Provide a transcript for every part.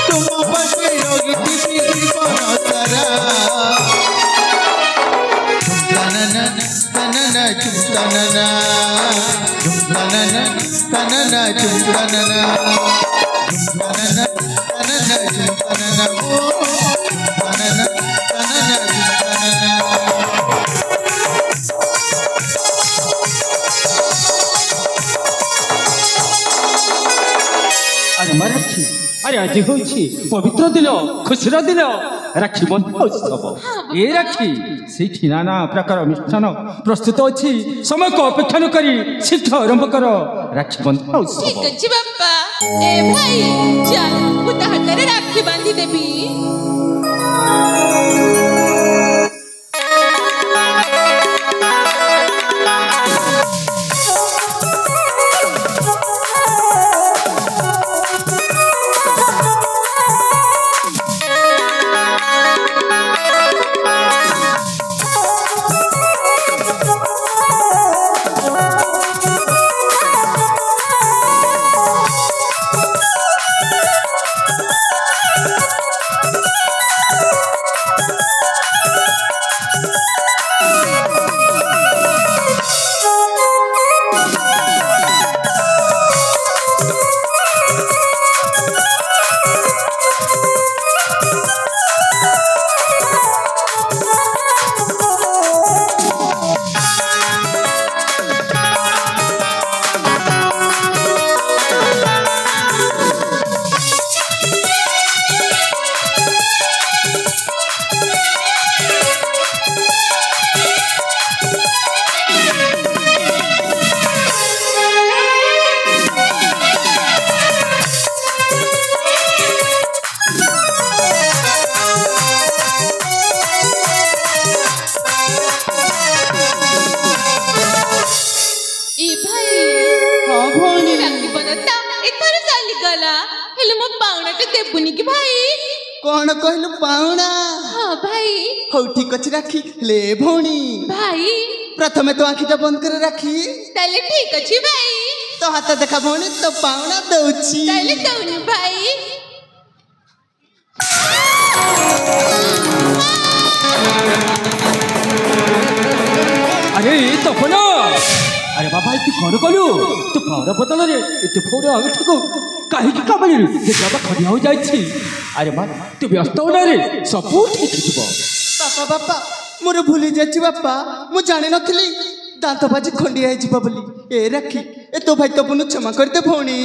तुम पाखे रही जीवन सारा तनना तनना तनना तनना तनना तनना तनना तनना तनना ओ तनना तनना तनना अरे राखी अरे आज हूँ पवित्र दिन खुशीर दिन राखी बंधन उत्सव ये राखी से नाना प्रकार मिष्ठान प्रस्तुत अच्छी समय को अपेक्षा न करी शीघ्र आरंभ कर राखी बंधन उत्सव। ठीक अच्छी बापा ए भाई चल मुता हाथ राखी बांधी देबी। कौन कहलु पाउना? हाँ भाई। हौ ठीक अछि राखी ले भौणी भाई प्रथमे तो आखिटा बंद कर राखी ताले ठीक अछि भाई तो हाथ देखा भौणी तो पाउना दउछि ताले दउनी भाई। अरे तपन अरे बाबा तू कौन कलु तू पाउरा बदल रे एते फोड़ा अंगठी को काहे की काम रे बाबा खड़िया हो जाइछि। अरे मां तू व्यस्त हो ना रे सब ठीक छिबो। बापा बापा मोर भूली जाछि बापा मु जानि नथली दांत बाजी खंडी आइ जिबा बोली ए राखी ए तो भाई तपनु क्षमा कर दे भौणी।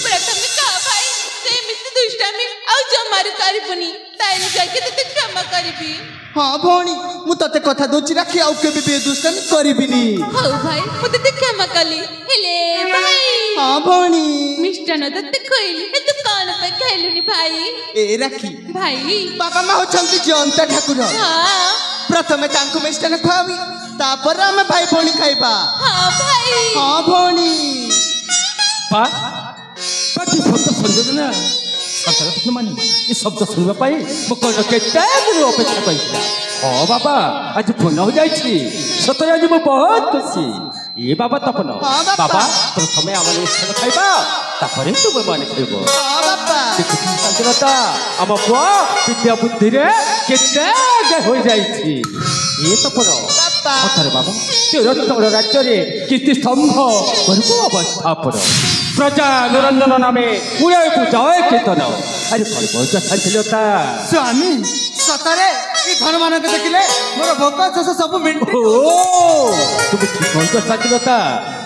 प्रथमे का भाई से मित दुष्टामी आ जमार करबनी ताइले जाके तते क्षमा करबी। हाँ भौणी मु तते कथा दोछि राखी आउ केबे बे दुष्टामी करबिनी। हां भाई मु तते क्षमा कली हेले भाई। हाँ भौणी मिष्टान तते खइली ए दुकान पे खइलुनी भाई। ए राखी भाई बाबा मा होछंती जंता ठाकुर। हां प्रथमे तांको मिष्टान खावी तापर हम भाई भौणी खाइबा। हां भाई। हाँ भौणी पा पाटी शब्द सुन ना अंतर माने ये शब्द सुनबा पाई मो कोन केते अपेक्षा कइला। हाँ बाबा आज फोन हो जाइछि सतरे आज मो बहुत खुशी। ए बाबा तपन हाँ बाबा प्रथमे आवन मिष्ठान खाइबा तापरे तू माने खाइबो। हाँ बाबा संजलता आम पुआ विद्या बुद्धि रे केते आगे हो जाइछि। ए तपन अथरे बाबा तेरह राज्य रे कीर्ति स्तंभ करको अवस्थापन प्रजा निरंजन नामे पुरे पूजाए कीर्तन। अरे कौन बहुत संजलता स्वामी सतरे ई धन मान के देखिले मोर भोक शोष सब मिट। ओ तुम ठीक कौन संजलता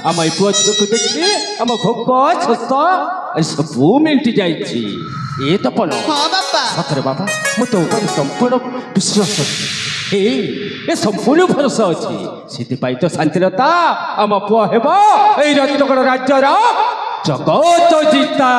आम ई पुआ को देखि आम भोक शोष सब मिट जाइछि। ए तपन हाँ बापा सतरे बाबा मु तो संपूर्ण विश्वास ए संपूर्ण भरोसा अच्छी से तो शांतिलता आम पुआ हेब ए रत्नगढ़ राज्यर जगत जीता।